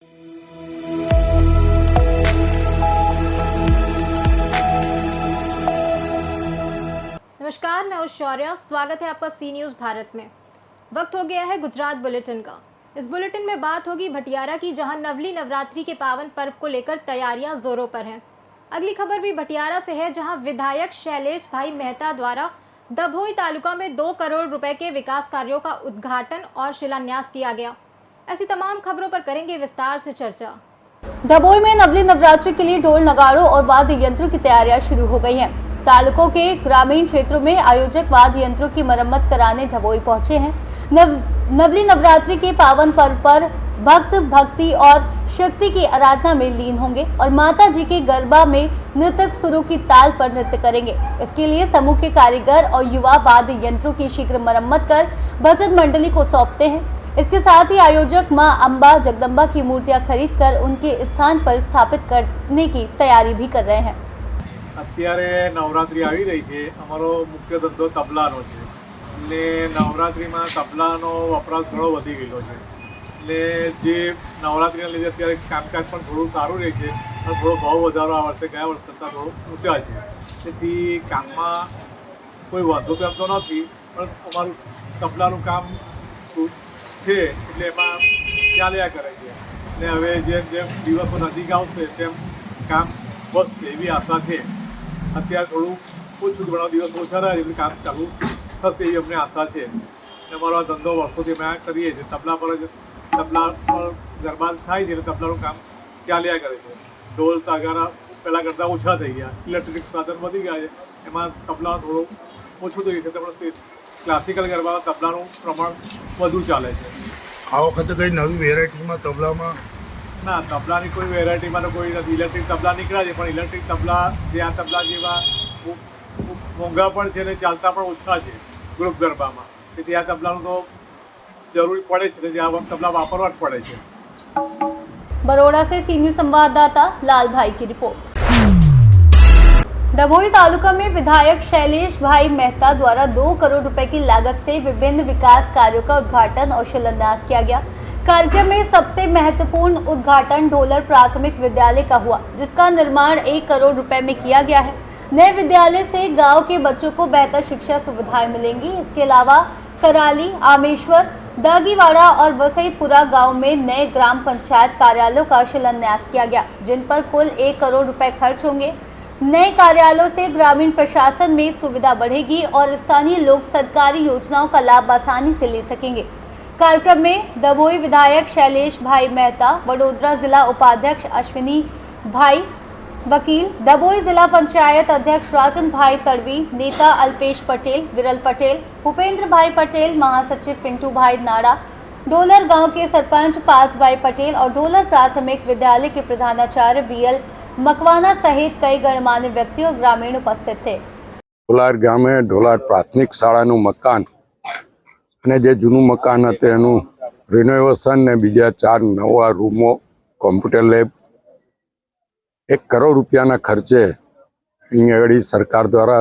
नमस्कार, मैं शौर्य। स्वागत है आपका सी न्यूज़ भारत में। वक्त हो गया है गुजरात बुलेटिन का। इस बुलेटिन में बात होगी भटियारा की, जहां नवली नवरात्रि के पावन पर्व को लेकर तैयारियां जोरों पर हैं। अगली खबर भी भटियारा से है, जहां विधायक शैलेश भाई मेहता द्वारा दभोई तालुका में 2 करोड़ रुपए के विकास कार्यों का उद्घाटन और शिलान्यास किया गया। ऐसी तमाम खबरों पर करेंगे विस्तार से चर्चा। दभोई में नवली नवरात्रि के लिए ढोल नगाड़ों और वाद्य यंत्रों की तैयारियां शुरू हो गई हैं। तालुकों के ग्रामीण क्षेत्रों में आयोजक वाद्य यंत्रों की मरम्मत कराने दभोई पहुंचे हैं। नवली नवरात्रि के पावन पर्व पर भक्त भक्ति और शक्ति की आराधना में लीन होंगे और माता जी के गरबा में नृतक सुरों की ताल पर नृत्य करेंगे। इसके लिए समूह के कारीगर और युवा वाद्य यंत्रों की शीघ्र मरम्मत कर भजन मंडली को सौंपते हैं। इसके साथ ही आयोजक मां अंबा जगदम्बा की मूर्तियां खरीदकर उनके स्थान पर स्थापित करने की तैयारी भी कर रहे हैं। અત્યારે નવરાત્રિ આવી રહી છે। અમારો મુખ્ય ધંધો તબલાનો છે એટલે નવરાત્રિમાં તબલાનો વપરાશ ઘણો વધી ગયેલો છે એટલે જે નવરાત્રિના લીધે અત્યારે કામકાજ પણ થોડું સારું રહે છે અને થોડો ભાવ વધારો આ વર્ષે ગયા વર્ષ કરતાં થોડો ઊંચા છે, તેથી કામમાં કોઈ વાંધો તો એમ તો નથી, પણ અમારું તબલાનું કામ શું છે એટલે એમાં ચાલ્યા કરે છે અને હવે જેમ જેમ દિવસો નજીક આવશે તેમ કામ વધશે એવી આશા છે। અત્યારે થોડું ઓછું ઘણા દિવસ ઓછા રહ્યા એટલે કામ ચાલુ થશે એવી અમને આશા છે। અમારો આ ધંધો વર્ષોથી અમે કરીએ છીએ, તબલા પર ગરબા થાય છે એટલે તબલાનું કામ ચાલ્યા કરે છે। ઢોલ તાગારા પહેલાં કરતાં ઓછા થઈ ગયા, ઇલેક્ટ્રિક સાધન વધી ગયા છે, એમાં તબલા થોડું ઓછું થઈ છે, પણ ક્લાસિકલ ગરબામાં તબલાનું પ્રમાણ વધુ ચાલે છે। આ વખતે કઈ નવી વેરાયટીમાં તબલામાં ના, તબલાની કોઈ વેરાયટીમાં તો કોઈ નથી। ઇલેક્ટ્રિક તબલા નીકળ્યા છે, પણ ઇલેક્ટ્રિક તબલા જે આ તબલા જેવા મોંઘા પણ છે ને ચાલતા પણ ઓછા છે ગ્રુપ ગરબામાં, તેથી આ તબલાનું તો જરૂરી પડે છે, જે આ તબલા વાપરવા જ પડે છે। बड़ौदा से सी न्यूज़ संवाददाता लाल भाई की रिपोर्ट। दभोई तालुका में विधायक शैलेश भाई मेहता द्वारा 2 करोड़ रुपए की लागत से विभिन्न विकास कार्यों का उद्घाटन और शिलान्यास किया गया। कार्यक्रम में सबसे महत्वपूर्ण उद्घाटन ढोलर प्राथमिक विद्यालय का हुआ, जिसका निर्माण 1 करोड़ रुपए में किया गया है। नए विद्यालय से गांव के बच्चों को बेहतर शिक्षा सुविधाएं मिलेंगी। इसके अलावा कराली, आमेश्वर, दागीवाड़ा और वसईपुरा गांव में नए ग्राम पंचायत कार्यालयों का शिलान्यास किया गया, जिन पर कुल 1 करोड़ रुपए खर्च होंगे। नए कार्यालयों से ग्रामीण प्रशासन में सुविधा बढ़ेगी और स्थानीय लोग सरकारी योजनाओं का लाभ आसानी से ले सकेंगे। कार्यक्रम में दभोई विधायक शैलेश भाई मेहता, वडोदरा जिला उपाध्यक्ष अश्विनी भाई, वकील दभोई जिला पंचायत अध्यक्ष राजन भाई तड़वी, नेता अल्पेश पटेल, विरल पटेल, भूपेंद्र भाई पटेल, महासचिव पिंटू भाई नाड़ा, ढोलर गांव के सरपंच पार्थ भाई पटेल और ढोलर प्राथमिक विद्यालय के प्रधानाचार्य बीएल मकवाना सहित कई गणमान्य व्यक्ति और ग्रामीण उपस्थित थे। ઢોલાર ગામે ઢોલાર પ્રાથમિક શાળાનું મકાન અને જે જૂનું મકાન હતું એનું રિનોવેશન ને બીજા 4 નવા રૂમો, કોમ્પ્યુટર લેબ 1 કરોડ રૂપિયાના ખર્ચે અહીં આગળ સરકાર દ્વારા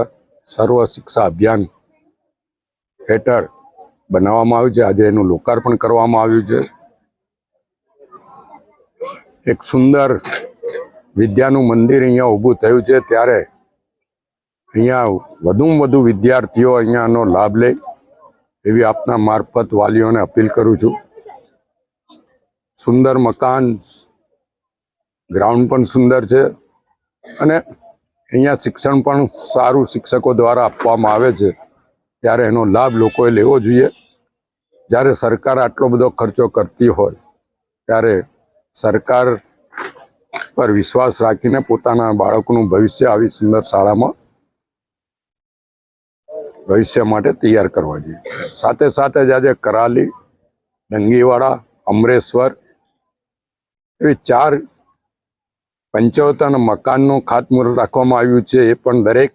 સર્વ શિક્ષા અભિયાન હેઠળ બનાવવામાં આવ્યું છે। આજે એનું લોકાર્પણ કરવામાં આવ્યું છે। એક સુંદર વિદ્યાનું મંદિર અહીંયા ઊભું થયું છે, ત્યારે અહીંયા વધુમાં વધુ વિદ્યાર્થીઓ અહીંયાનો લાભ લે એવી આપના મારફત વાલીઓને અપીલ કરું છું। સુંદર મકાન, ગ્રાઉન્ડ પણ સુંદર છે અને અહીંયા શિક્ષણ પણ સારું શિક્ષકો દ્વારા આપવામાં આવે છે, ત્યારે એનો લાભ લોકોએ લેવો જોઈએ। જ્યારે સરકાર આટલો બધો ખર્ચો કરતી હોય ત્યારે સરકાર પર વિશ્વાસ રાખીને પોતાના બાળકોનું ભવિષ્ય આવી સુંદર શાળામાં ભવિષ્ય માટે તૈયાર કરવા જોઈએ। સાથે સાથે જ આજે કરાલી, ડંગીવાડા, અમરેશ્વર એવી 4 પંચાયતોના મકાનનું ખાતમુહૂર્ત રાખવામાં આવ્યું છે। એ પણ દરેક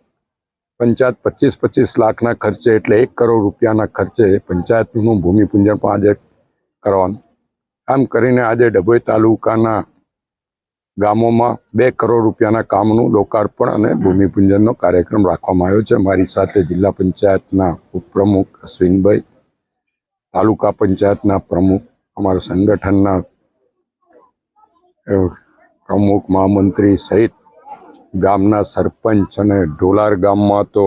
પંચાયત 25-25 લાખના ખર્ચે, એટલે 1 કરોડ રૂપિયાના ખર્ચે પંચાયતનું ભૂમિપૂજન પણ આજે કરવાનું। આમ કરીને આજે ડભોઈ તાલુકાના ગામોમાં 2 કરોડ રૂપિયાના કામનું લોકાર્પણ અને ભૂમિપૂજનનો કાર્યક્રમ રાખવામાં આવ્યો છે। મારી સાથે જિલ્લા પંચાયતના ઉપપ્રમુખ અશ્વિનભાઈ, તાલુકા પંચાયતના પ્રમુખ, અમારા સંગઠનના પ્રમુખ મહામંત્રી સહિત ગામના સરપંચ અને ઢોલાર ગામમાં તો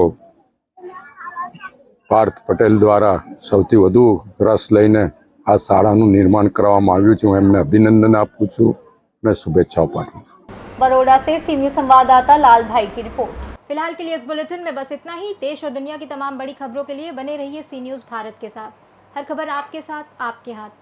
પાર્થ પટેલ દ્વારા સૌથી વધુ રસ લઈને આ શાળાનું નિર્માણ કરવામાં આવ્યું છે. હું એમને અભિનંદન આપું છું અને શુભેચ્છાઓ પાઠવું છું. बड़ौदा से सी न्यूज संवाददाता लाल भाई की रिपोर्ट। फिलहाल के लिए इस बुलेटिन में बस इतना ही। देश और दुनिया की तमाम बड़ी खबरों के लिए बने रहिए सी न्यूज़ भारत के साथ। हर खबर आपके साथ, आपके हाथ।